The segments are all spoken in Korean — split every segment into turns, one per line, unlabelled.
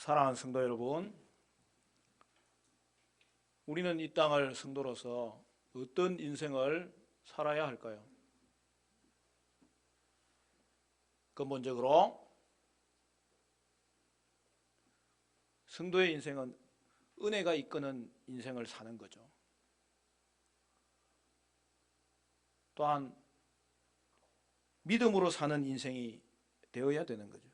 사랑하는 성도 여러분, 우리는 이 땅을 성도로서 어떤 인생을 살아야 할까요? 근본적으로 성도의 인생은 은혜가 이끄는 인생을 사는 거죠. 또한 믿음으로 사는 인생이 되어야 되는 거죠.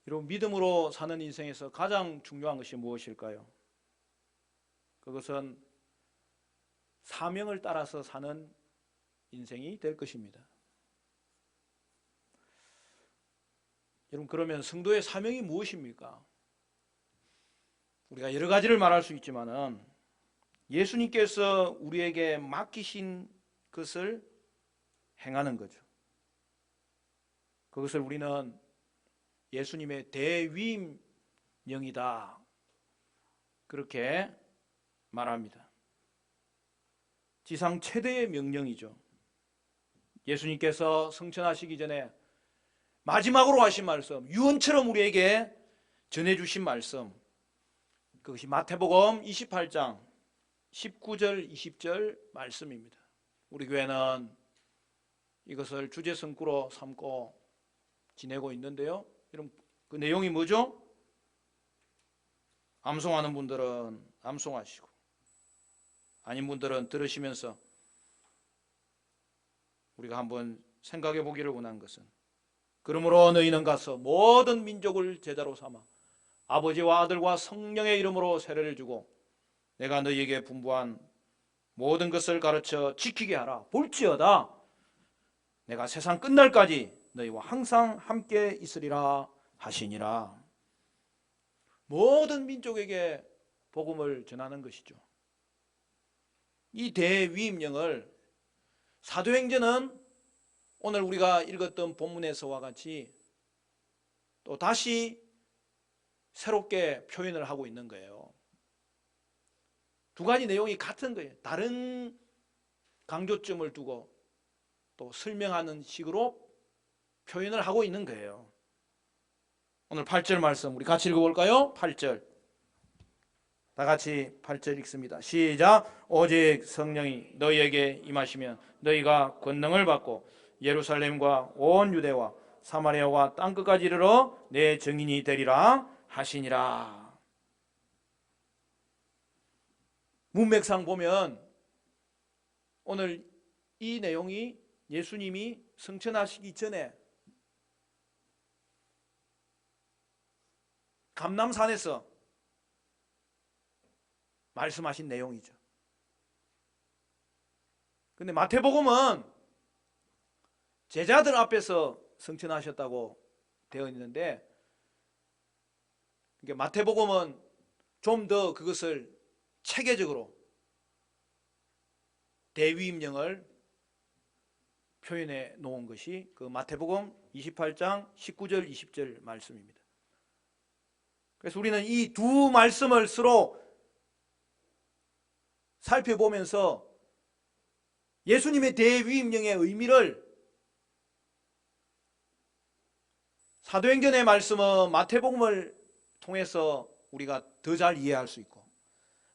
여러분, 믿음으로 사는 인생에서 가장 중요한 것이 무엇일까요? 그것은 사명을 따라서 사는 인생이 될 것입니다. 여러분, 그러면 성도의 사명이 무엇입니까? 우리가 여러 가지를 말할 수 있지만은 예수님께서 우리에게 맡기신 것을 행하는 거죠. 그것을 우리는 예수님의 대위임령이다, 그렇게 말합니다. 지상 최대의 명령이죠. 예수님께서 성천하시기 전에 마지막으로 하신 말씀, 유언처럼 우리에게 전해주신 말씀, 그것이 마태복음 28장 19절 20절 말씀입니다. 우리 교회는 이것을 주제성구로 삼고 지내고 있는데요. 여러분, 그 내용이 뭐죠? 암송하는 분들은 암송하시고, 아닌 분들은 들으시면서 우리가 한번 생각해 보기를 원한 것은, 그러므로 너희는 가서 모든 민족을 제자로 삼아 아버지와 아들과 성령의 이름으로 세례를 주고 내가 너희에게 분부한 모든 것을 가르쳐 지키게 하라. 볼지어다 내가 세상 끝날까지 너희와 항상 함께 있으리라 하시니라. 모든 민족에게 복음을 전하는 것이죠. 이 대위임령을 사도행전은 오늘 우리가 읽었던 본문에서와 같이 또 다시 새롭게 표현을 하고 있는 거예요. 두 가지 내용이 같은 거예요. 다른 강조점을 두고 또 설명하는 식으로 표현을 하고 있는 거예요. 오늘 8절 말씀 우리 같이 읽어볼까요? 8절 다 같이 8절 읽습니다. 시작. 오직 성령이 너희에게 임하시면 너희가 권능을 받고 예루살렘과 온 유대와 사마리아와 땅끝까지 이르러 내 증인이 되리라 하시니라. 문맥상 보면 오늘 이 내용이 예수님이 성천하시기 전에 감람산에서 말씀하신 내용이죠. 근데 마태복음은 제자들 앞에서 성천하셨다고 되어 있는데, 그러니까 마태복음은 좀 더 그것을 체계적으로 대위임령을 표현해 놓은 것이 그 마태복음 28장 19절 20절 말씀입니다. 그래서 우리는 이 두 말씀을 서로 살펴보면서 예수님의 대위임령의 의미를, 사도행전의 말씀은 마태복음을 통해서 우리가 더 잘 이해할 수 있고,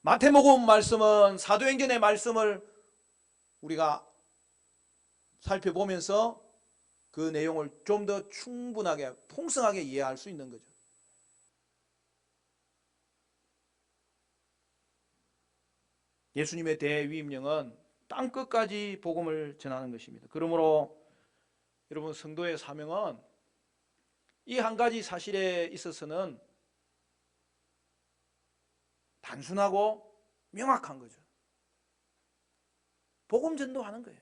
마태복음 말씀은 사도행전의 말씀을 우리가 살펴보면서 그 내용을 좀 더 충분하게 풍성하게 이해할 수 있는 거죠. 예수님의 대위임령은 땅끝까지 복음을 전하는 것입니다. 그러므로 여러분, 성도의 사명은 이 한 가지 사실에 있어서는 단순하고 명확한 거죠. 복음 전도하는 거예요.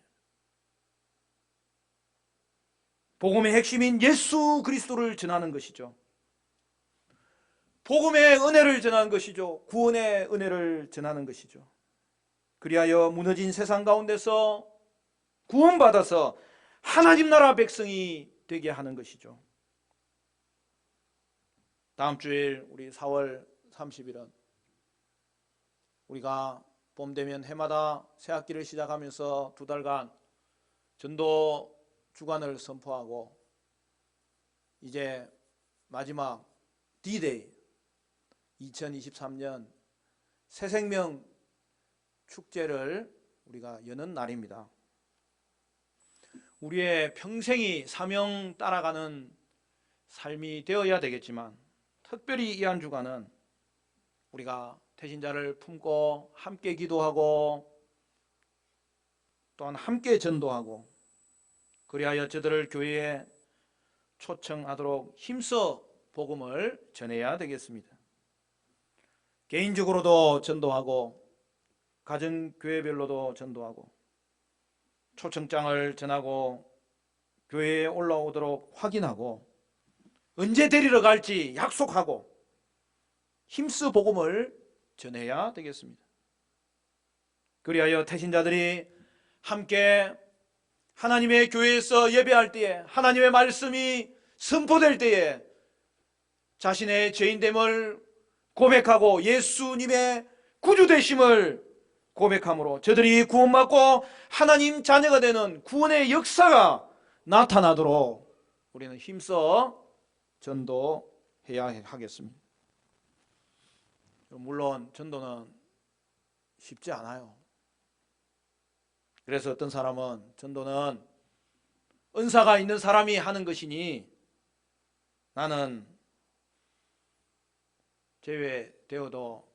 복음의 핵심인 예수 그리스도를 전하는 것이죠. 복음의 은혜를 전하는 것이죠. 구원의 은혜를 전하는 것이죠. 그리하여 무너진 세상 가운데서 구원받아서 하나님 나라 백성이 되게 하는 것이죠. 다음 주일 우리 4월 30일은 우리가 봄 되면 해마다 새학기를 시작하면서 2달간 전도 주간을 선포하고 이제 마지막 D-Day 2023년 새생명 축제를 우리가 여는 날입니다. 우리의 평생이 사명 따라가는 삶이 되어야 되겠지만 특별히 이 한 주간은 우리가 태신자를 품고 함께 기도하고 또한 함께 전도하고 그리하여 저들을 교회에 초청하도록 힘써 복음을 전해야 되겠습니다. 개인적으로도 전도하고 가정교회별로도 전도하고 초청장을 전하고 교회에 올라오도록 확인하고 언제 데리러 갈지 약속하고 힘써 복음을 전해야 되겠습니다. 그리하여 태신자들이 함께 하나님의 교회에서 예배할 때에 하나님의 말씀이 선포될 때에 자신의 죄인됨을 고백하고 예수님의 구주되심을 고백함으로 저들이 구원받고 하나님 자녀가 되는 구원의 역사가 나타나도록 우리는 힘써 전도해야 하겠습니다. 물론 전도는 쉽지 않아요. 그래서 어떤 사람은 전도는 은사가 있는 사람이 하는 것이니 나는 제외되어도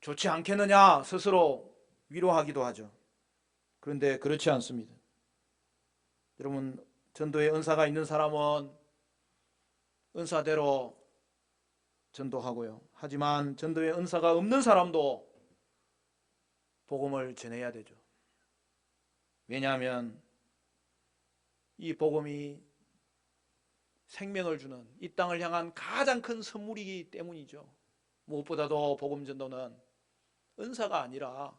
좋지 않겠느냐 스스로 위로하기도 하죠. 그런데 그렇지 않습니다. 여러분, 전도에 은사가 있는 사람은 은사대로 전도하고요. 하지만 전도에 은사가 없는 사람도 복음을 전해야 되죠. 왜냐하면 이 복음이 생명을 주는 이 땅을 향한 가장 큰 선물이기 때문이죠. 무엇보다도 복음 전도는 은사가 아니라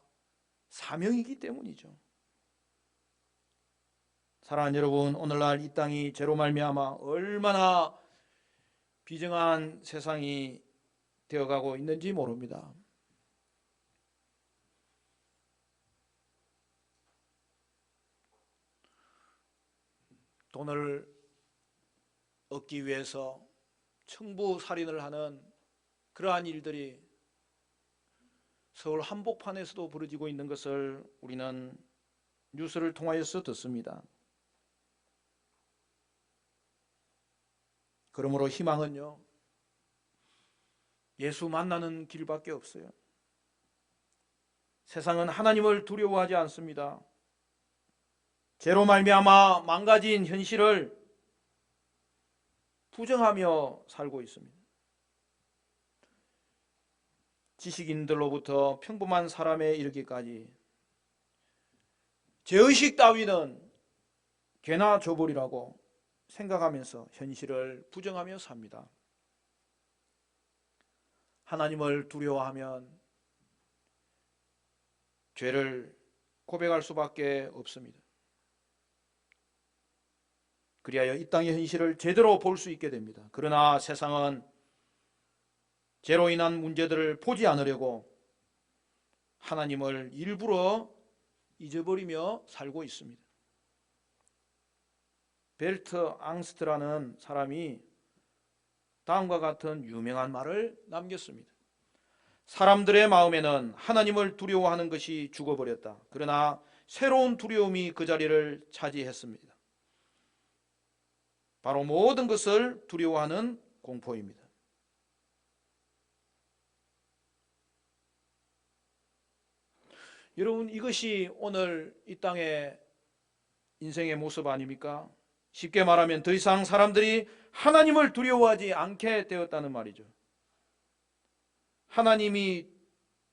사명이기 때문이죠. 사랑하는 여러분, 오늘날 이 땅이 죄로 말미암아 얼마나 비정한 세상이 되어가고 있는지 모릅니다. 돈을 얻기 위해서 청부살인을 하는 그러한 일들이 서울 한복판에서도 벌어지고 있는 것을 우리는 뉴스를 통하여서 듣습니다. 그러므로 희망은요, 예수 만나는 길밖에 없어요. 세상은 하나님을 두려워하지 않습니다. 죄로 말미암아 망가진 현실을 부정하며 살고 있습니다. 지식인들로부터 평범한 사람에 이르기까지 죄의식 따위는 개나 줘버리라고 생각하면서 현실을 부정하며 삽니다. 하나님을 두려워하면 죄를 고백할 수밖에 없습니다. 그리하여 이 땅의 현실을 제대로 볼 수 있게 됩니다. 그러나 세상은 죄로 인한 문제들을 보지 않으려고 하나님을 일부러 잊어버리며 살고 있습니다. 벨트 앙스트라는 사람이 다음과 같은 유명한 말을 남겼습니다. 사람들의 마음에는 하나님을 두려워하는 것이 죽어버렸다. 그러나 새로운 두려움이 그 자리를 차지했습니다. 바로 모든 것을 두려워하는 공포입니다. 여러분, 이것이 오늘 이 땅의 인생의 모습 아닙니까? 쉽게 말하면 더 이상 사람들이 하나님을 두려워하지 않게 되었다는 말이죠. 하나님이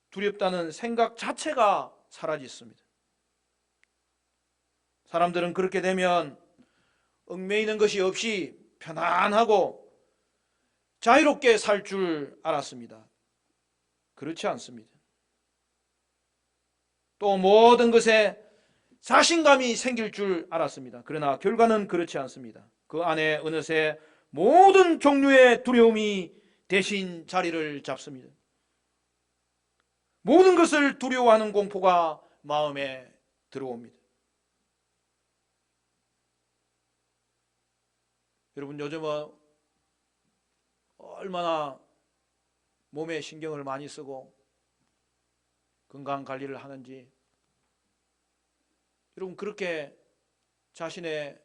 두렵다는 생각 자체가 사라졌습니다. 사람들은 그렇게 되면 얽매이는 것이 없이 편안하고 자유롭게 살 줄 알았습니다. 그렇지 않습니다. 또 모든 것에 자신감이 생길 줄 알았습니다. 그러나 결과는 그렇지 않습니다. 그 안에 어느새 모든 종류의 두려움이 대신 자리를 잡습니다. 모든 것을 두려워하는 공포가 마음에 들어옵니다. 여러분, 요즘은 얼마나 몸에 신경을 많이 쓰고 건강 관리를 하는지, 여러분 그렇게 자신의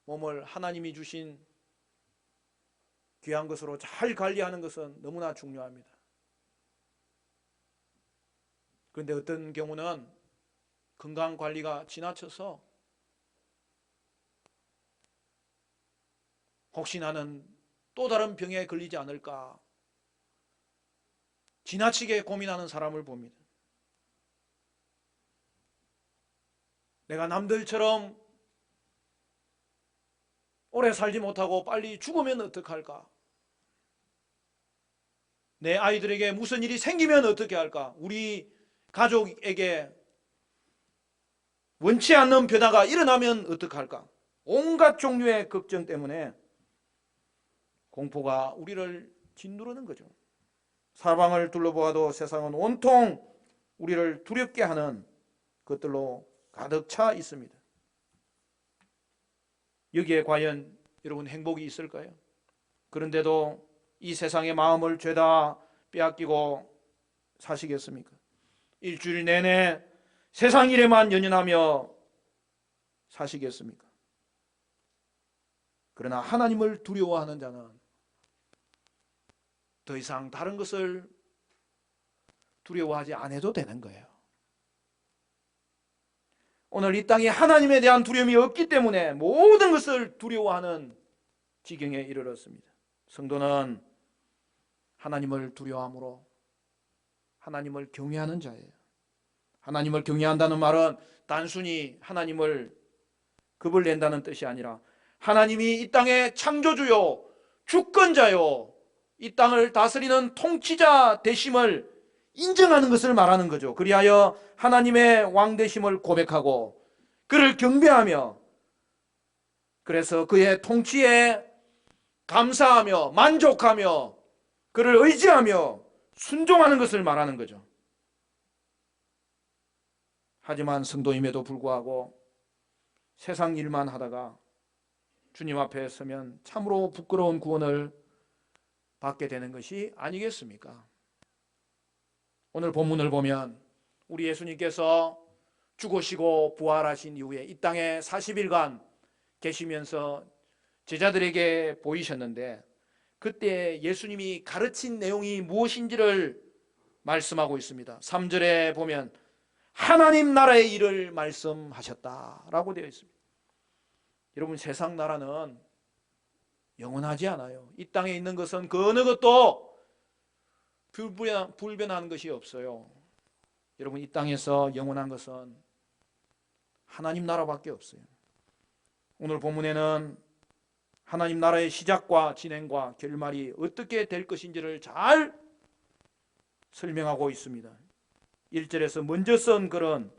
몸을 하나님이 주신 귀한 것으로 잘 관리하는 것은 너무나 중요합니다. 그런데 어떤 경우는 건강 관리가 지나쳐서 혹시 나는 또 다른 병에 걸리지 않을까 지나치게 고민하는 사람을 봅니다. 내가 남들처럼 오래 살지 못하고 빨리 죽으면 어떡할까? 내 아이들에게 무슨 일이 생기면 어떻게 할까? 우리 가족에게 원치 않는 변화가 일어나면 어떡할까? 온갖 종류의 걱정 때문에 공포가 우리를 짓누르는 거죠. 사방을 둘러보아도 세상은 온통 우리를 두렵게 하는 것들로 가득 차 있습니다. 여기에 과연 여러분 행복이 있을까요? 그런데도 이 세상의 마음을 죄다 빼앗기고 사시겠습니까? 일주일 내내 세상 일에만 연연하며 사시겠습니까? 그러나 하나님을 두려워하는 자는 더 이상 다른 것을 두려워하지 않아도 되는 거예요. 오늘 이 땅에 하나님에 대한 두려움이 없기 때문에 모든 것을 두려워하는 지경에 이르렀습니다. 성도는 하나님을 두려워함으로 하나님을 경외하는 자예요. 하나님을 경외한다는 말은 단순히 하나님을 급을 낸다는 뜻이 아니라 하나님이 이 땅의 창조주요 주권자요 이 땅을 다스리는 통치자 되심을 인정하는 것을 말하는 거죠. 그리하여 하나님의 왕 되심을 고백하고 그를 경배하며 그래서 그의 통치에 감사하며 만족하며 그를 의지하며 순종하는 것을 말하는 거죠. 하지만 성도임에도 불구하고 세상 일만 하다가 주님 앞에 서면 참으로 부끄러운 구원을 받게 되는 것이 아니겠습니까? 오늘 본문을 보면 우리 예수님께서 죽으시고 부활하신 이후에 이 땅에 40일간 계시면서 제자들에게 보이셨는데 그때 예수님이 가르친 내용이 무엇인지를 말씀하고 있습니다. 3절에 보면 하나님 나라의 일을 말씀하셨다라고 되어 있습니다. 여러분 세상 나라는 영원하지 않아요. 이 땅에 있는 것은 그 어느 것도 불변한 것이 없어요. 여러분 이 땅에서 영원한 것은 하나님 나라밖에 없어요. 오늘 본문에는 하나님 나라의 시작과 진행과 결말이 어떻게 될 것인지를 잘 설명하고 있습니다. 1절에서 먼저 쓴 글은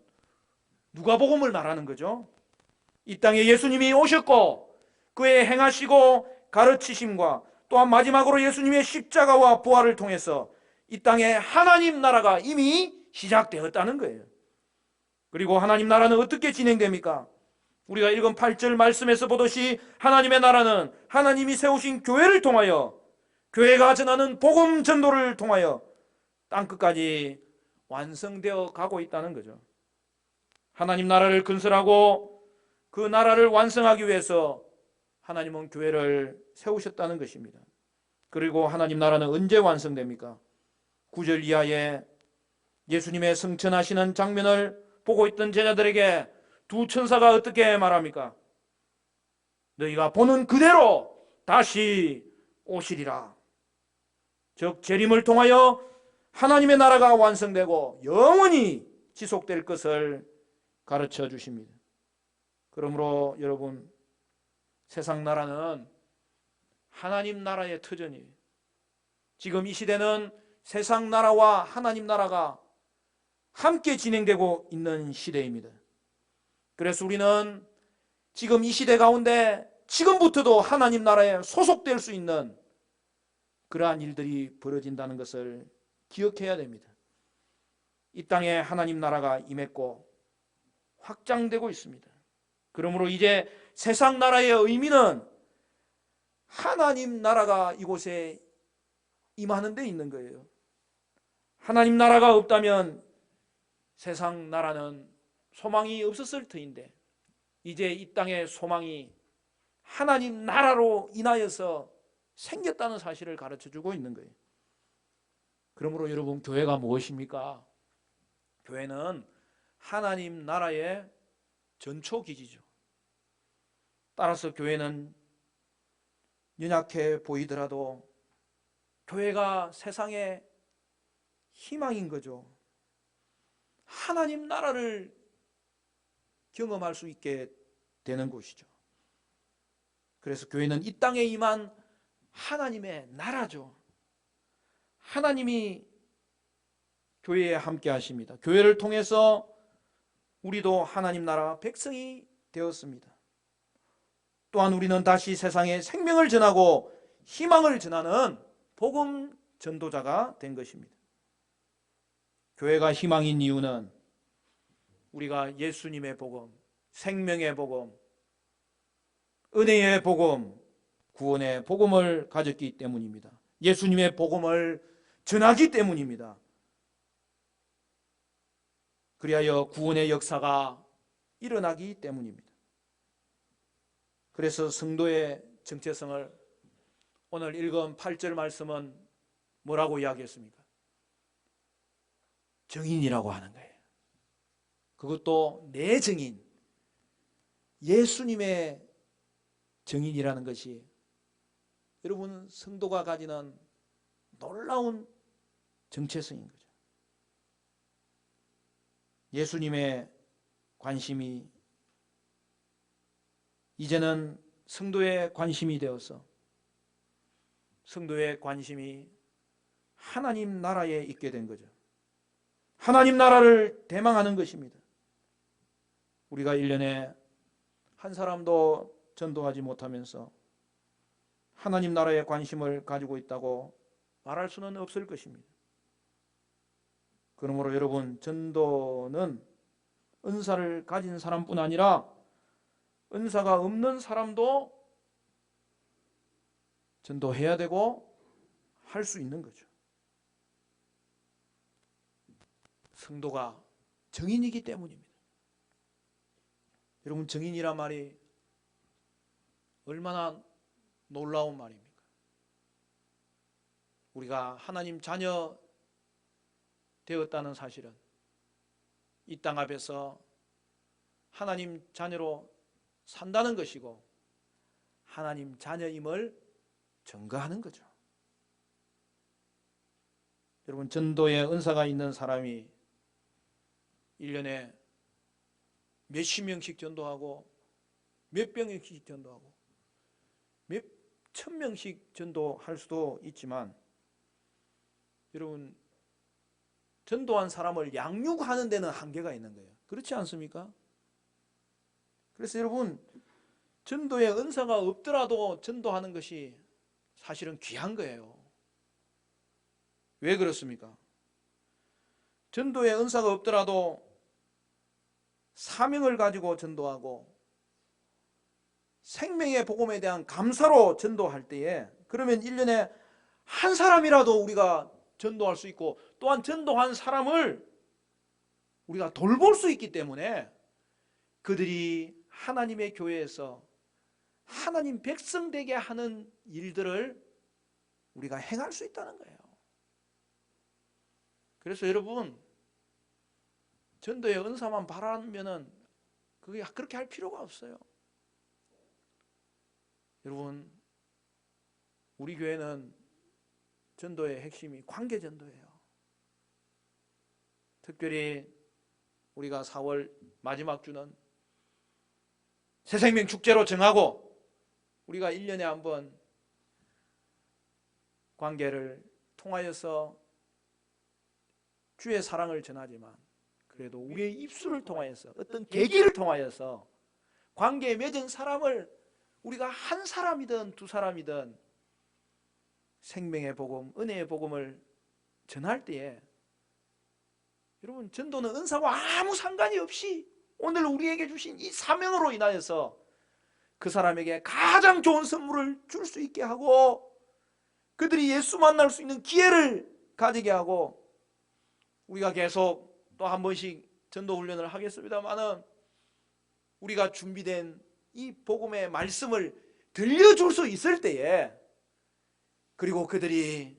누가복음을 말하는 거죠. 이 땅에 예수님이 오셨고 그의 행하시고 가르치심과 또한 마지막으로 예수님의 십자가와 부활을 통해서 이 땅에 하나님 나라가 이미 시작되었다는 거예요. 그리고 하나님 나라는 어떻게 진행됩니까? 우리가 읽은 8절 말씀에서 보듯이 하나님의 나라는 하나님이 세우신 교회를 통하여 교회가 전하는 복음 전도를 통하여 땅끝까지 완성되어 가고 있다는 거죠. 하나님 나라를 건설하고 그 나라를 완성하기 위해서 하나님은 교회를 세우셨다는 것입니다. 그리고 하나님 나라는 언제 완성됩니까? 9절 이하에 예수님의 승천하시는 장면을 보고 있던 제자들에게 두 천사가 어떻게 말합니까? 너희가 보는 그대로 다시 오시리라. 즉 재림을 통하여 하나님의 나라가 완성되고 영원히 지속될 것을 가르쳐 주십니다. 그러므로 여러분 세상 나라는 하나님 나라의 터전이에요. 지금 이 시대는 세상 나라와 하나님 나라가 함께 진행되고 있는 시대입니다. 그래서 우리는 지금 이 시대 가운데 지금부터도 하나님 나라에 소속될 수 있는 그러한 일들이 벌어진다는 것을 기억해야 됩니다. 이 땅에 하나님 나라가 임했고 확장되고 있습니다. 그러므로 이제 세상 나라의 의미는 하나님 나라가 이곳에 임하는 데 있는 거예요. 하나님 나라가 없다면 세상 나라는 소망이 없었을 터인데 이제 이 땅의 소망이 하나님 나라로 인하여서 생겼다는 사실을 가르쳐주고 있는 거예요. 그러므로 여러분, 교회가 무엇입니까? 교회는 하나님 나라의 전초기지죠. 따라서 교회는 연약해 보이더라도 교회가 세상의 희망인 거죠. 하나님 나라를 경험할 수 있게 되는 곳이죠. 그래서 교회는 이 땅에 임한 하나님의 나라죠. 하나님이 교회에 함께 하십니다. 교회를 통해서 우리도 하나님 나라 백성이 되었습니다. 또한 우리는 다시 세상에 생명을 전하고 희망을 전하는 복음 전도자가 된 것입니다. 교회가 희망인 이유는 우리가 예수님의 복음, 생명의 복음, 은혜의 복음, 구원의 복음을 가졌기 때문입니다. 예수님의 복음을 전하기 때문입니다. 그리하여 구원의 역사가 일어나기 때문입니다. 그래서 성도의 정체성을 오늘 읽은 8절 말씀은 뭐라고 이야기했습니까? 정인이라고 하는 거예요. 그것도 내 정인, 예수님의 정인이라는 것이 여러분 성도가 가지는 놀라운 정체성인 거죠. 예수님의 관심이 이제는 성도의 관심이 되어서 성도의 관심이 하나님 나라에 있게 된 거죠. 하나님 나라를 대망하는 것입니다. 우리가 1년에 한 사람도 전도하지 못하면서 하나님 나라에 관심을 가지고 있다고 말할 수는 없을 것입니다. 그러므로 여러분, 전도는 은사를 가진 사람뿐 아니라 은사가 없는 사람도 전도해야 되고 할 수 있는 거죠. 성도가 정인이기 때문입니다. 여러분, 정인이란 말이 얼마나 놀라운 말입니까? 우리가 하나님 자녀 되었다는 사실은 이 땅 앞에서 하나님 자녀로 산다는 것이고 하나님 자녀임을 증거하는 거죠. 여러분, 전도의 은사가 있는 사람이 1년에 몇십 명씩 전도하고 몇 병씩 전도하고 몇 천 명씩 전도할 수도 있지만 여러분, 전도한 사람을 양육하는 데는 한계가 있는 거예요. 그렇지 않습니까? 그래서 여러분, 전도의 은사가 없더라도 전도하는 것이 사실은 귀한 거예요. 왜 그렇습니까? 전도의 은사가 없더라도 사명을 가지고 전도하고 생명의 복음에 대한 감사로 전도할 때에 그러면 1년에 한 사람이라도 우리가 전도할 수 있고 또한 전도한 사람을 우리가 돌볼 수 있기 때문에 그들이 하나님의 교회에서 하나님 백성 되게 하는 일들을 우리가 행할 수 있다는 거예요. 그래서 여러분, 전도의 은사만 바라면은 그게 그렇게 할 필요가 없어요. 여러분, 우리 교회는 전도의 핵심이 관계 전도예요. 특별히 우리가 4월 마지막 주는 새생명 축제로 정하고 우리가 1년에 한 번 관계를 통하여서 주의 사랑을 전하지만 그래도 우리의 입술을 통하여서 어떤 계기를 통하여서 관계에 맺은 사람을 우리가 한 사람이든 두 사람이든 생명의 복음, 은혜의 복음을 전할 때에 여러분, 전도는 은사와 아무 상관이 없이 오늘 우리에게 주신 이 사명으로 인하여서 그 사람에게 가장 좋은 선물을 줄 수 있게 하고 그들이 예수 만날 수 있는 기회를 가지게 하고, 우리가 계속 또 한 번씩 전도 훈련을 하겠습니다만은 우리가 준비된 이 복음의 말씀을 들려줄 수 있을 때에, 그리고 그들이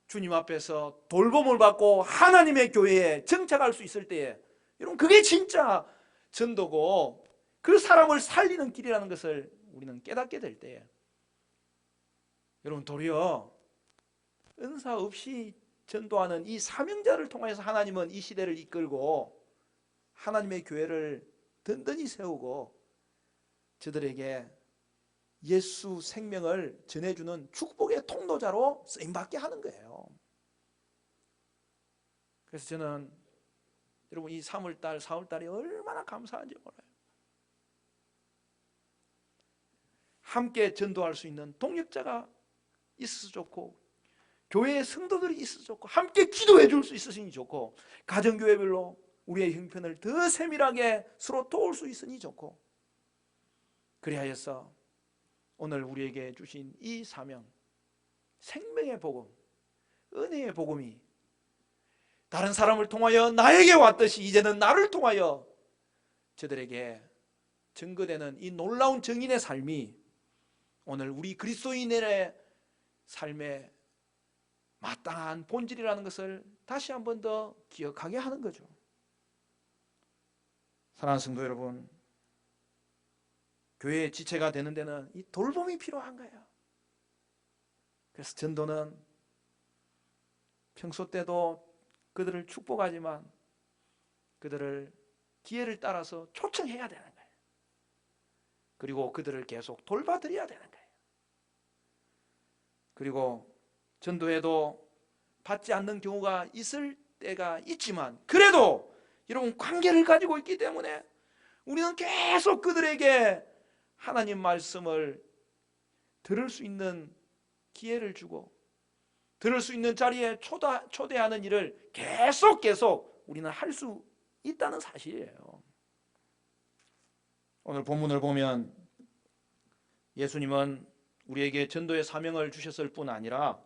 주님 앞에서 돌봄을 받고 하나님의 교회에 정착할 수 있을 때에, 여러분 그게 진짜 전도고 그 사람을 살리는 길이라는 것을 우리는 깨닫게 될 때에, 여러분 도리어 은사 없이 전도하는 이 사명자를 통해서 하나님은 이 시대를 이끌고 하나님의 교회를 든든히 세우고 저들에게 예수 생명을 전해주는 축복의 통로자로 쓰임받게 하는 거예요. 그래서 저는 여러분 이 3월달, 4월달이 얼마나 감사한지 몰라요. 함께 전도할 수 있는 동역자가 있어서 좋고, 교회의 성도들이 있어서 좋고, 함께 기도해 줄 수 있으니 좋고, 가정교회별로 우리의 형편을 더 세밀하게 서로 도울 수 있으니 좋고, 그리하여서 오늘 우리에게 주신 이 사명, 생명의 복음, 은혜의 복음이 다른 사람을 통하여 나에게 왔듯이 이제는 나를 통하여 저들에게 증거되는 이 놀라운 증인의 삶이 오늘 우리 그리스도인의 삶의 마땅한 본질이라는 것을 다시 한 번 더 기억하게 하는 거죠. 사랑하는 성도 여러분, 교회의 지체가 되는 데는 이 돌봄이 필요한 거예요. 그래서 전도는 평소 때도 그들을 축복하지만 그들을 기회를 따라서 초청해야 되는 거예요. 그리고 그들을 계속 돌봐드려야 되는 거예요. 그리고 전도에도 받지 않는 경우가 있을 때가 있지만, 그래도 여러분 관계를 가지고 있기 때문에 우리는 계속 그들에게 하나님 말씀을 들을 수 있는 기회를 주고, 들을 수 있는 자리에 초대하는 일을 계속 우리는 할 수 있다는 사실이에요. 오늘 본문을 보면 예수님은 우리에게 전도의 사명을 주셨을 뿐 아니라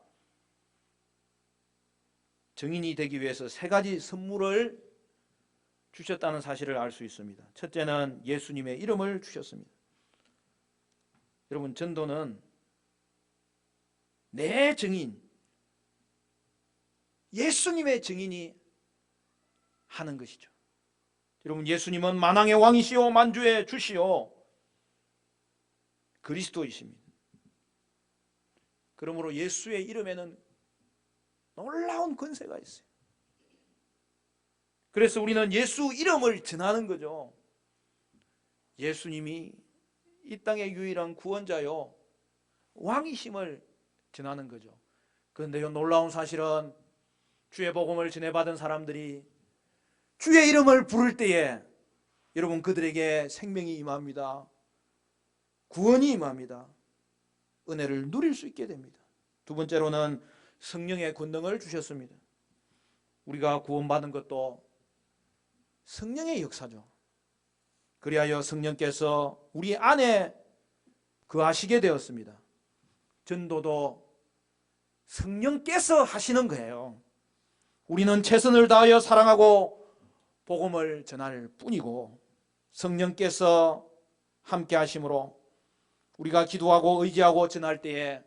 증인이 되기 위해서 3가지 선물을 주셨다는 사실을 알 수 있습니다. 첫째는 예수님의 이름을 주셨습니다. 여러분, 전도는 내 증인, 예수님의 증인이 하는 것이죠. 여러분, 예수님은 만왕의 왕이시오 만주의 주시오 그리스도이십니다. 그러므로 예수의 이름에는 놀라운 권세가 있어요. 그래서 우리는 예수 이름을 전하는 거죠. 예수님이 이 땅의 유일한 구원자요 왕이심을 전하는 거죠. 그런데요, 놀라운 사실은 주의 복음을 전해받은 사람들이 주의 이름을 부를 때에 여러분 그들에게 생명이 임합니다. 구원이 임합니다. 은혜를 누릴 수 있게 됩니다. 두 번째로는 성령의 권능을 주셨습니다. 우리가 구원받은 것도 성령의 역사죠. 그리하여 성령께서 우리 안에 거하시게 되었습니다. 전도도 성령께서 하시는 거예요. 우리는 최선을 다하여 사랑하고 복음을 전할 뿐이고, 성령께서 함께 하심으로 우리가 기도하고 의지하고 전할 때에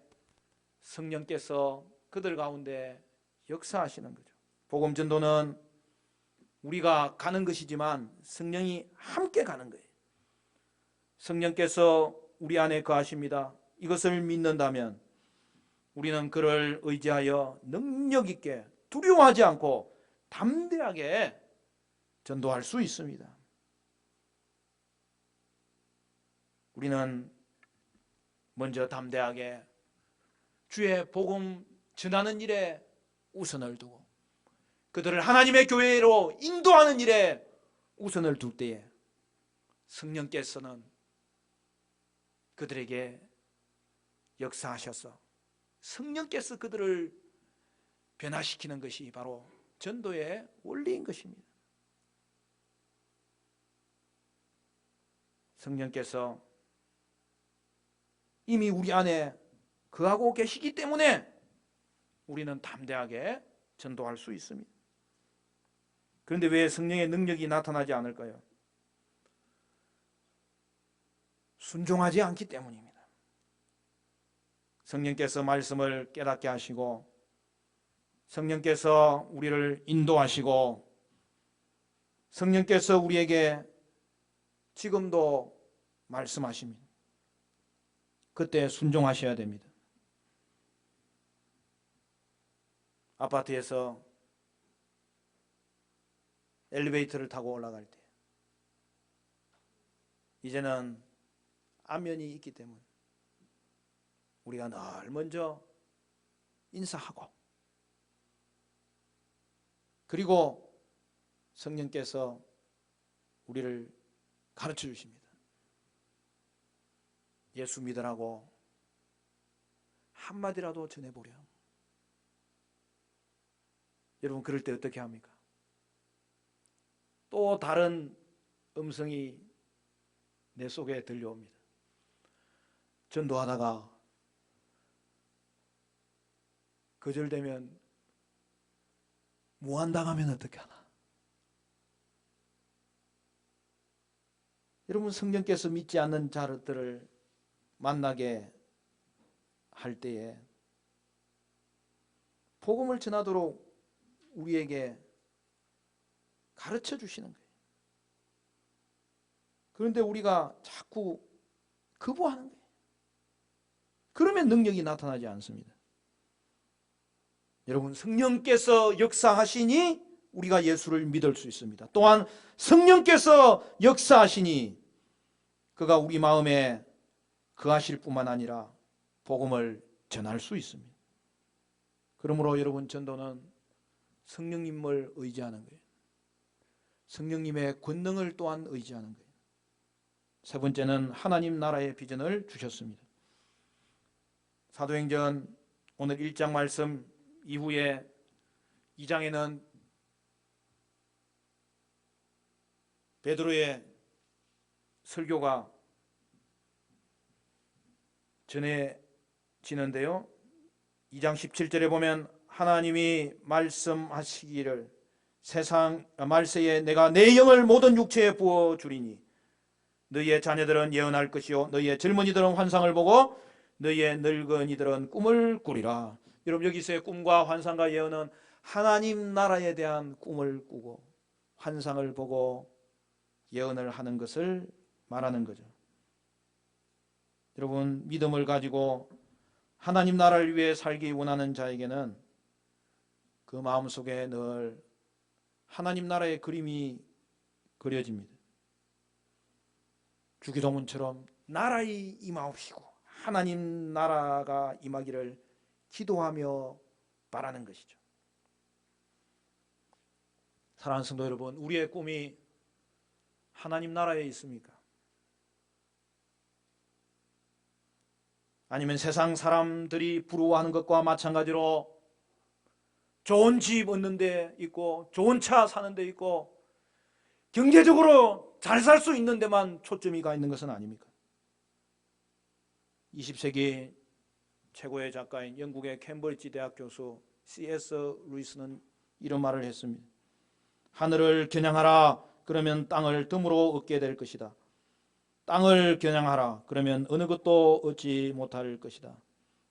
성령께서 그들 가운데 역사하시는 거죠. 복음 전도는 우리가 가는 것이지만 성령이 함께 가는 거예요. 성령께서 우리 안에 거하십니다. 이것을 믿는다면 우리는 그를 의지하여 능력 있게 두려워하지 않고 담대하게 전도할 수 있습니다. 우리는 먼저 담대하게 주의 복음 전하는 일에 우선을 두고 그들을 하나님의 교회로 인도하는 일에 우선을 둘 때에 성령께서는 그들에게 역사하셔서 성령께서 그들을 변화시키는 것이 바로 전도의 원리인 것입니다. 성령께서 이미 우리 안에 거하고 계시기 때문에 우리는 담대하게 전도할 수 있습니다. 그런데 왜 성령의 능력이 나타나지 않을까요? 순종하지 않기 때문입니다. 성령께서 말씀을 깨닫게 하시고 성령께서 우리를 인도하시고 성령께서 우리에게 지금도 말씀하십니다. 그때 순종하셔야 됩니다. 아파트에서 엘리베이터를 타고 올라갈 때 이제는 안면이 있기 때문에 우리가 늘 먼저 인사하고 그리고 성령께서 우리를 가르쳐 주십니다. 예수 믿으라고 한마디라도 전해보려. 여러분 그럴 때 어떻게 합니까? 또 다른 음성이 내 속에 들려옵니다. 전도하다가 거절되면 무한당하면 어떻게 하나? 여러분 성령께서 믿지 않는 자들을 만나게 할 때에 복음을 전하도록 우리에게 가르쳐 주시는 거예요. 그런데 우리가 자꾸 거부하는 거예요. 그러면 능력이 나타나지 않습니다. 여러분 성령께서 역사하시니 우리가 예수를 믿을 수 있습니다. 또한 성령께서 역사하시니 그가 우리 마음에 거하실 뿐만 아니라 복음을 전할 수 있습니다. 그러므로 여러분 전도는 성령님을 의지하는 거예요. 성령님의 권능을 또한 의지하는 거예요. 세 번째는 하나님 나라의 비전을 주셨습니다. 사도행전 오늘 1장 말씀 이후에 2장에는 베드로의 설교가 전해지는데요. 2장 17절에 보면 하나님이 말씀하시기를 말세에 내가 내 영을 모든 육체에 부어주리니 너희의 자녀들은 예언할 것이요 너희의 젊은이들은 환상을 보고 너희의 늙은이들은 꿈을 꾸리라. 여러분 여기서의 꿈과 환상과 예언은 하나님 나라에 대한 꿈을 꾸고 환상을 보고 예언을 하는 것을 말하는 거죠. 여러분 믿음을 가지고 하나님 나라를 위해 살기 원하는 자에게는 그 마음속에 늘 하나님 나라의 그림이 그려집니다. 주기도문처럼 나라의 임하옵시고 하나님 나라가 임하기를 기도하며 바라는 것이죠. 사랑하는 성도 여러분, 우리의 꿈이 하나님 나라에 있습니까? 아니면 세상 사람들이 부러워하는 것과 마찬가지로 좋은 집 얻는 데 있고 좋은 차 사는 데 있고 경제적으로 잘 살 수 있는 데만 초점이 가 있는 것은 아닙니까? 20세기 최고의 작가인 영국의 캠브리지 대학 교수 C.S. 루이스는 이런 말을 했습니다. 하늘을 겨냥하라 그러면 땅을 덤으로 얻게 될 것이다. 땅을 겨냥하라 그러면 어느 것도 얻지 못할 것이다.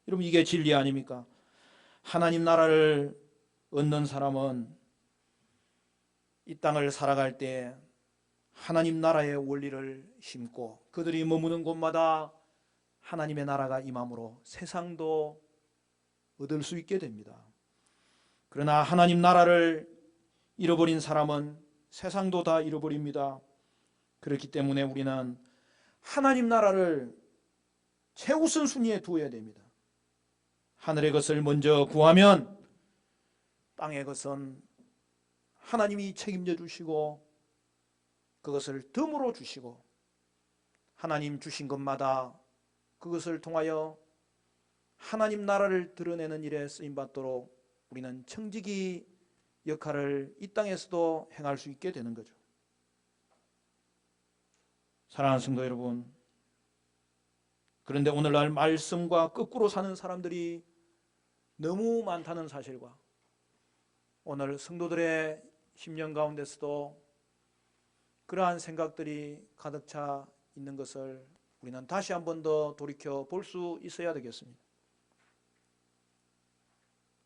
여러분 이게 진리 아닙니까? 하나님 나라를 얻는 사람은 이 땅을 살아갈 때 하나님 나라의 원리를 심고 그들이 머무는 곳마다 하나님의 나라가 임함으로 세상도 얻을 수 있게 됩니다. 그러나 하나님 나라를 잃어버린 사람은 세상도 다 잃어버립니다. 그렇기 때문에 우리는 하나님 나라를 최우선 순위에 두어야 됩니다. 하늘의 것을 먼저 구하면 땅의 것은 하나님이 책임져 주시고 그것을 덤으로 주시고 하나님 주신 것마다 그것을 통하여 하나님 나라를 드러내는 일에 쓰임받도록 우리는 청지기 역할을 이 땅에서도 행할 수 있게 되는 거죠. 사랑하는 성도 여러분, 그런데 오늘날 말씀과 거꾸로 사는 사람들이 너무 많다는 사실과 오늘 성도들의 심령 가운데서도 그러한 생각들이 가득 차 있는 것을 우리는 다시 한 번 더 돌이켜 볼 수 있어야 되겠습니다.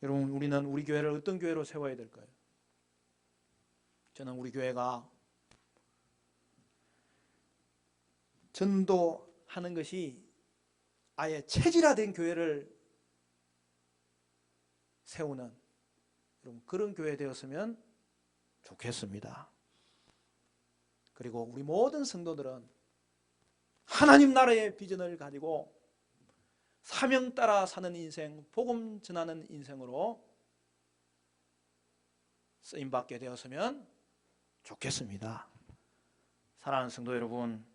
여러분, 우리는 우리 교회를 어떤 교회로 세워야 될까요? 저는 우리 교회가 전도하는 것이 아예 체질화된 교회를 세우는 그런 교회 되었으면 좋겠습니다. 그리고 우리 모든 성도들은 하나님 나라의 비전을 가지고 사명 따라 사는 인생, 복음 전하는 인생으로 쓰임받게 되었으면 좋겠습니다. 사랑하는 성도 여러분,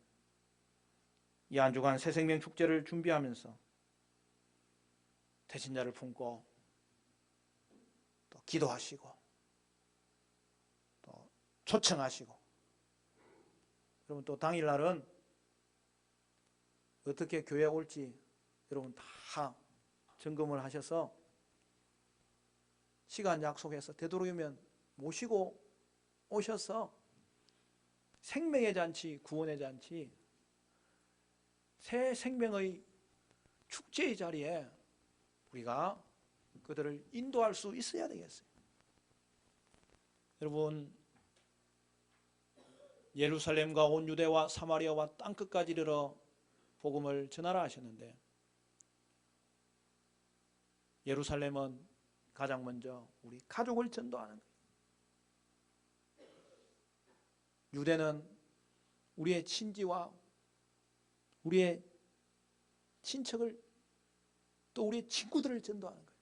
이 한 주간 새생명 축제를 준비하면서 태신자를 품고 또 기도하시고 또 초청하시고, 여러분 또 당일날은 어떻게 교회에 올지 여러분 다 점검을 하셔서 시간 약속해서 되도록이면 모시고 오셔서 생명의 잔치, 구원의 잔치, 새 생명의 축제의 자리에 우리가 그들을 인도할 수 있어야 되겠어요. 여러분, 예루살렘과 온 유대와 사마리아와 땅끝까지 이르러 복음을 전하라 하셨는데, 예루살렘은 가장 먼저 우리 가족을 전도하는 거예요. 유대는 우리의 친지와 우리의 친척을, 또 우리의 친구들을 전도하는 거예요.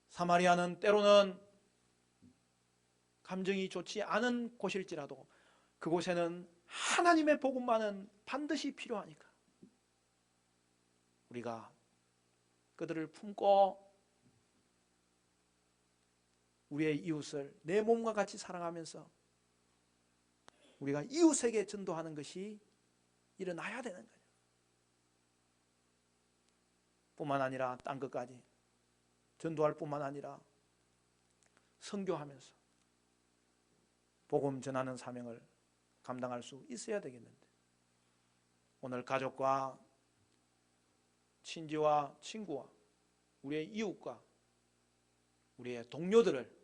사마리아는 때로는 감정이 좋지 않은 곳일지라도 그곳에는 하나님의 복음만은 반드시 필요하니까 우리가 그들을 품고 우리의 이웃을 내 몸과 같이 사랑하면서 우리가 이웃에게 전도하는 것이 일어나야 되는 거예요. 뿐만 아니라 땅끝까지 전도할 뿐만 아니라 선교하면서 복음 전하는 사명을 감당할 수 있어야 되겠는데, 오늘 가족과 친지와 친구와 우리의 이웃과 우리의 동료들을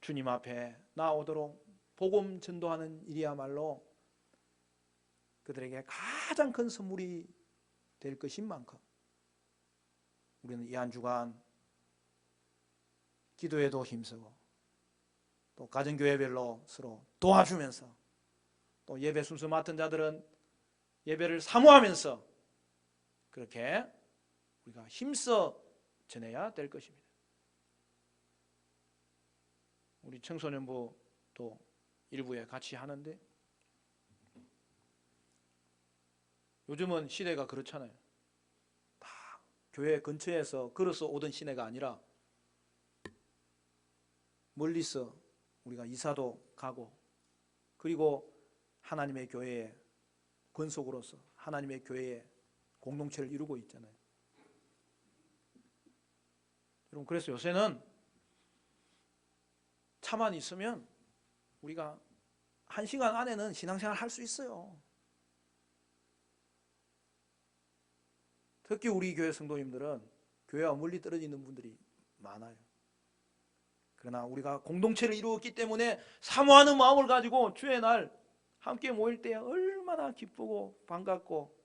주님 앞에 나오도록 복음 전도하는 일이야말로 그들에게 가장 큰 선물이 될 것인 만큼 우리는 이 한 주간 기도에도 힘쓰고 또 가정교회별로 서로 도와주면서 또 예배 순서 맡은 자들은 예배를 사모하면서 그렇게 우리가 힘써 전해야 될 것입니다. 우리 청소년부도 일부에 같이 하는데, 요즘은 시대가 그렇잖아요. 다 교회 근처에서 걸어서 오던 시내가 아니라 멀리서 우리가 이사도 가고, 그리고 하나님의 교회의 권속으로서 하나님의 교회의 공동체를 이루고 있잖아요. 여러분, 그래서 요새는 차만 있으면 우리가 1시간 안에는 신앙생활 할 수 있어요. 특히 우리 교회 성도님들은 교회와 멀리 떨어져 있는 분들이 많아요. 그러나 우리가 공동체를 이루었기 때문에 사모하는 마음을 가지고 주의 날 함께 모일 때 얼마나 기쁘고 반갑고,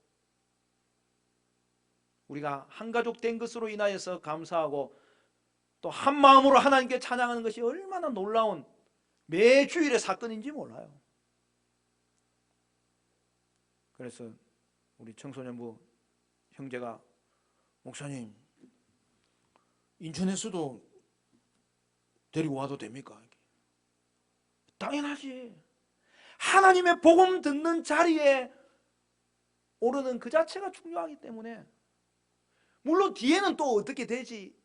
우리가 한 가족 된 것으로 인하여서 감사하고 또 한 마음으로 하나님께 찬양하는 것이 얼마나 놀라운 매주일의 사건인지 몰라요. 그래서 우리 청소년부 형제가, 목사님 인천에서도 데리고 와도 됩니까? 당연하지. 하나님의 복음 듣는 자리에 오르는 그 자체가 중요하기 때문에, 물론 뒤에는 또 어떻게 되지,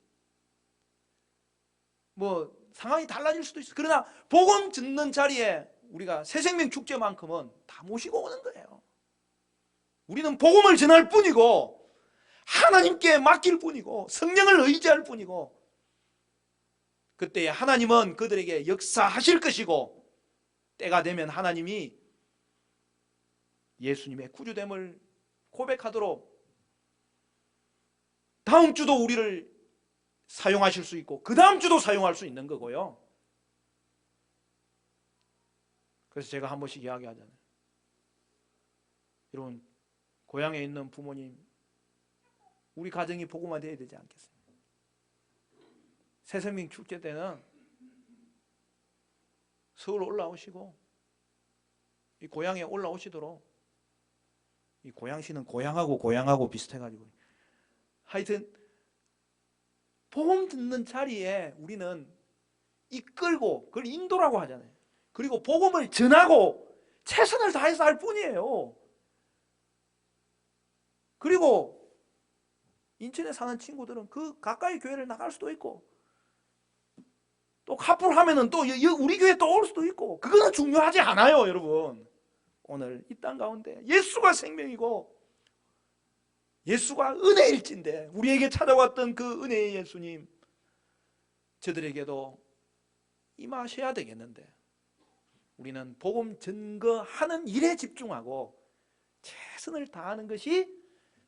뭐 상황이 달라질 수도 있어요. 그러나 복음 듣는 자리에 우리가 새생명 축제만큼은 다 모시고 오는 거예요. 우리는 복음을 전할 뿐이고 하나님께 맡길 뿐이고 성령을 의지할 뿐이고, 그때 하나님은 그들에게 역사하실 것이고, 때가 되면 하나님이 예수님의 구주됨을 고백하도록 다음 주도 우리를 사용하실 수 있고 그 다음 주도 사용할 수 있는 거고요. 그래서 제가 한 번씩 이야기하잖아요. 여러분, 고향에 있는 부모님, 우리 가정이 복음화 되어야 되지 않겠습니까? 새생명 축제 때는 서울 올라오시고 이 고향에 올라오시도록, 이 고향시는 고향하고 비슷해가지고, 하여튼 복음 듣는 자리에 우리는 이끌고 그걸 인도라고 하잖아요. 그리고 복음을 전하고 최선을 다해서 할 뿐이에요. 그리고 인천에 사는 친구들은 그 가까이 교회를 나갈 수도 있고, 또 카풀하면은 또 우리 교회 또 올 수도 있고, 그거는 중요하지 않아요. 여러분, 오늘 이 땅 가운데 예수가 생명이고 예수가 은혜일진데, 우리에게 찾아왔던 그 은혜의 예수님, 저들에게도 임하셔야 되겠는데, 우리는 복음 증거하는 일에 집중하고 최선을 다하는 것이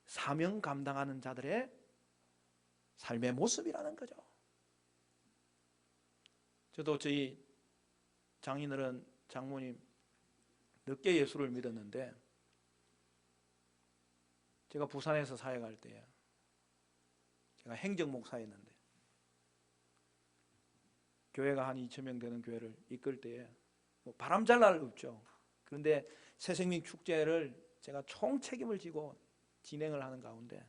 사명 감당하는 자들의 삶의 모습이라는 거죠. 저도 저희 장인어른, 장모님 늦게 예수를 믿었는데, 제가 부산에서 사역할 때 제가 행정목사였는데, 교회가 한 2,000명 되는 교회를 이끌 때에 뭐 바람 잘 날 없죠. 그런데 새생명 축제를 제가 총 책임을 지고 진행을 하는 가운데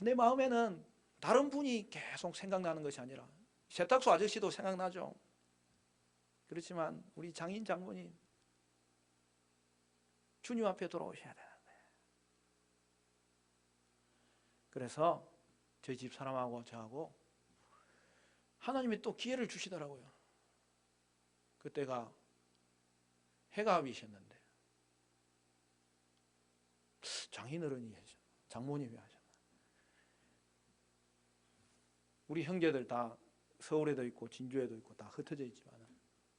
내 마음에는 다른 분이 계속 생각나는 것이 아니라, 세탁소 아저씨도 생각나죠. 그렇지만 우리 장인 장모님 주님 앞에 돌아오셔야 되는데, 그래서 저희 집 사람하고 저하고 하나님이 또 기회를 주시더라고요. 그때가 해갑이셨는데 장인어른이 하셨나, 장모님이 하셨나, 우리 형제들 다 서울에도 있고 진주에도 있고 다 흩어져 있지만,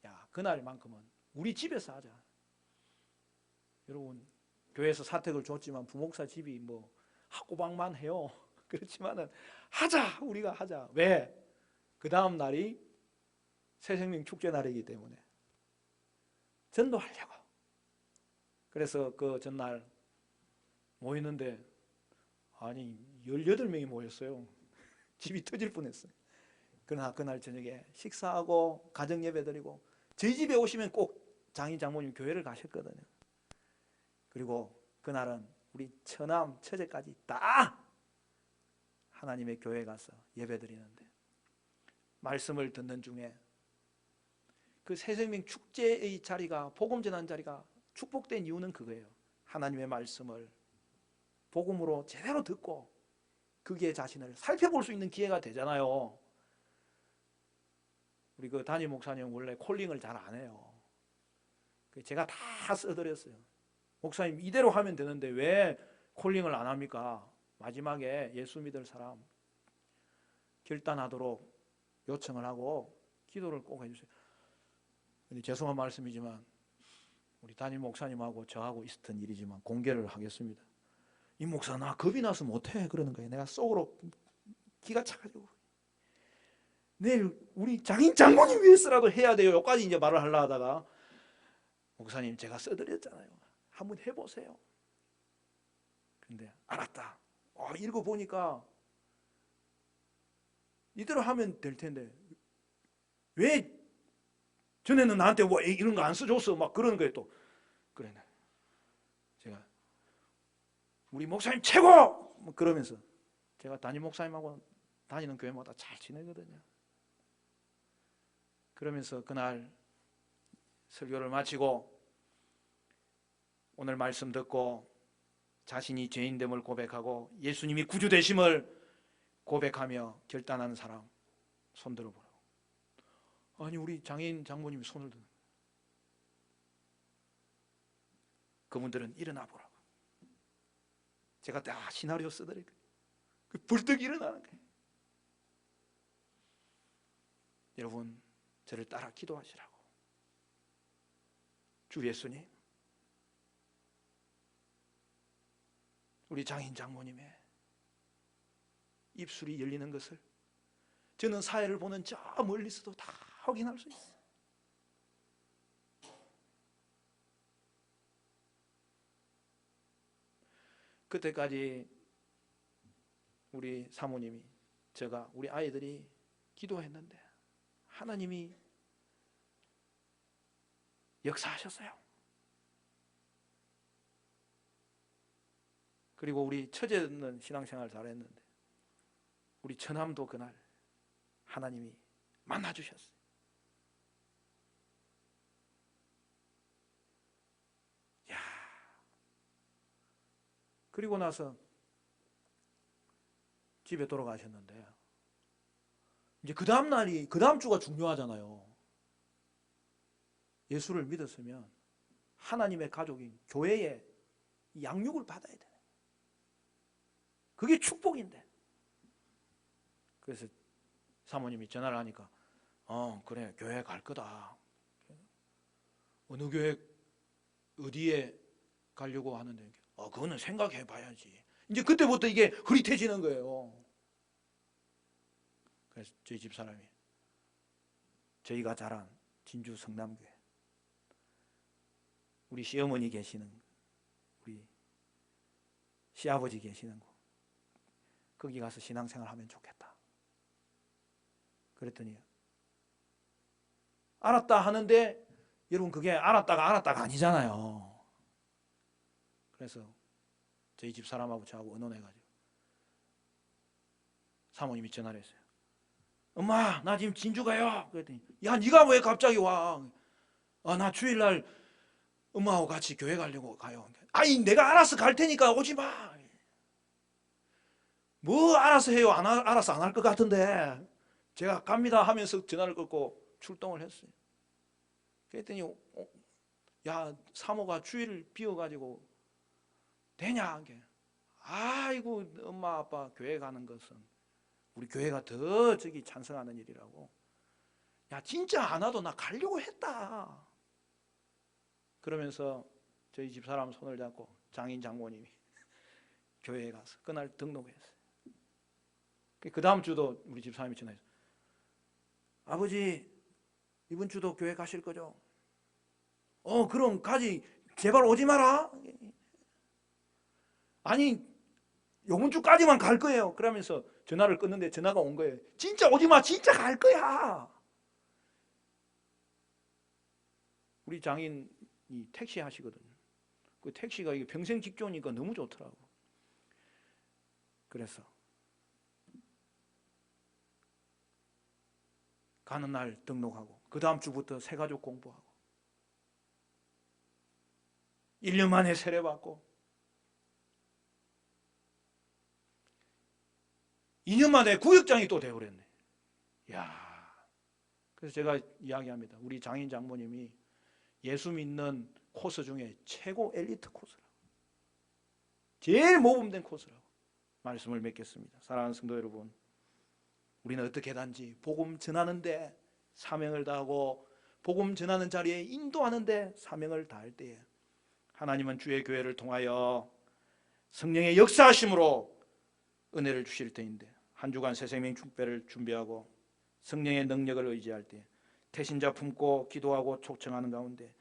야, 그날만큼은 우리 집에서 하자. 여러분, 교회에서 사택을 줬지만 부목사 집이 뭐 학고방만 해요. 그렇지만은 하자, 우리가 하자. 왜? 그 다음 날이 새생명 축제 날이기 때문에 전도하려고. 그래서 그 전날 모이는데, 아니 18명이 모였어요. 집이 터질 뻔했어요. 그러나 그날 저녁에 식사하고 가정 예배 드리고, 저희 집에 오시면 꼭 장인 장모님 교회를 가셨거든요. 그리고 그날은 우리 처남 처제까지 다 하나님의 교회에 가서 예배 드리는데, 말씀을 듣는 중에 그 새생명 축제의 자리가, 복음 전한 자리가 축복된 이유는 그거예요. 하나님의 말씀을 복음으로 제대로 듣고 거기에 자신을 살펴볼 수 있는 기회가 되잖아요. 우리 그 담임 목사님 원래 콜링을 잘 안 해요. 제가 다 써드렸어요. 목사님 이대로 하면 되는데 왜 콜링을 안 합니까? 마지막에 예수 믿을 사람 결단하도록 요청을 하고 기도를 꼭 해주세요. 근데 죄송한 말씀이지만 우리 담임 목사님하고 저하고 있었던 일이지만 공개를 하겠습니다. 이 목사 나 겁이 나서 못해 그러는 거예요. 내가 속으로 기가 차가지고, 내일 우리 장인 장모님 위해서라도 해야 돼요. 여기까지 이제 말을 하려 하다가, 목사님 제가 써드렸잖아요. 한번 해보세요. 근데 알았다. 읽어보니까 이대로 하면 될 텐데 왜 전에는 나한테 뭐 이런 거 안 써줬어 막 그러는 거예요. 또 그래, 제가 우리 목사님 최고 뭐 그러면서, 제가 담임 목사님하고 다니는 교회마다 잘 지내거든요. 그러면서 그날 설교를 마치고 오늘 말씀 듣고 자신이 죄인됨을 고백하고 예수님이 구주 되심을 고백하며 결단하는 사람 손 들어보라고. 아니 우리 장인 장모님이 손을 드는, 그분들은 일어나 보라고. 제가 다 시나리오 써드릴 거예요. 불떡 일어나는 거예요. 여러분, 저를 따라 기도하시라고. 주 예수님, 우리 장인 장모님의 입술이 열리는 것을 저는 사회를 보는 저 멀리서도 다 확인할 수 있어요. 그때까지 우리 사모님이, 제가, 우리 아이들이 기도했는데 하나님이 역사하셨어요. 그리고 우리 처제는 신앙생활 잘했는데 우리 처남도 그날 하나님이 만나주셨어요. 야, 그리고 나서 집에 돌아가셨는데 이제 그 다음 날이, 그 다음 주가 중요하잖아요. 예수를 믿었으면 하나님의 가족인 교회에 양육을 받아야 돼. 그게 축복인데. 그래서 사모님이 전화를 하니까 그래, 교회 갈 거다. 어느 교회 어디에 가려고 하는데 그거는 생각해 봐야지. 이제 그때부터 이게 흐릿해지는 거예요. 그래서 저희 집사람이, 저희가 자란 진주 성남교회, 우리 시어머니 계시는, 우리 시아버지 계시는 곳, 거기 가서 신앙생활 하면 좋겠다. 그랬더니 알았다 하는데, 여러분 그게 알았다가 아니잖아요. 그래서 저희 집 사람하고 저하고 의논해가지고 사모님이 전화를 했어요. 엄마, 나 지금 진주 가요. 그랬더니 야, 네가 왜 갑자기 와? 나 주일날 엄마하고 같이 교회 가려고 가요. 아니, 내가 알아서 갈 테니까 오지 마. 뭐 알아서 해요? 알아서 안 할 것 같은데. 제가 갑니다 하면서 전화를 끊고 출동을 했어요. 그랬더니 야, 사모가 주일 비워가지고 되냐? 아이고, 엄마 아빠 교회 가는 것은 우리 교회가 더 저기 찬성하는 일이라고. 야, 진짜 안 와도 나 가려고 했다. 그러면서 저희 집 사람 손을 잡고 장인 장모님이 교회에 가서 그날 등록했어요. 그 다음 주도 우리 집 사람이 전화해서 아버지, 이번 주도 교회 가실 거죠? 그럼 가지. 제발 오지 마라. 아니, 요번 주까지만 갈 거예요. 그러면서 전화를 끊는데 전화가 온 거예요. 진짜 오지 마. 진짜 갈 거야. 우리 장인이 택시 하시거든요. 그 택시가 이게 평생 직종이니까 너무 좋더라고. 그래서 가는 날 등록하고 그 다음 주부터 새가족 공부하고 1년 만에 세례받고 2년 만에 구역장이 또 되어버렸네. 야, 그래서 제가 이야기합니다. 우리 장인 장모님이 예수 믿는 코스 중에 최고 엘리트 코스라고, 제일 모범된 코스라고 말씀을 맺겠습니다. 사랑하는 성도 여러분, 우리는 어떻게 단지 복음 전하는데 사명을 다하고 복음 전하는 자리에 인도하는데 사명을 다할 때에 하나님은 주의 교회를 통하여 성령의 역사하심으로 은혜를 주실 때인데, 한 주간 새생명 축배를 준비하고 성령의 능력을 의지할 때 태신자 품고 기도하고 초청하는 가운데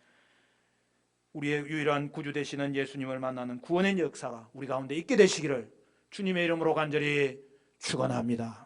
우리의 유일한 구주 되시는 예수님을 만나는 구원의 역사가 우리 가운데 있게 되시기를 주님의 이름으로 간절히 축원합니다.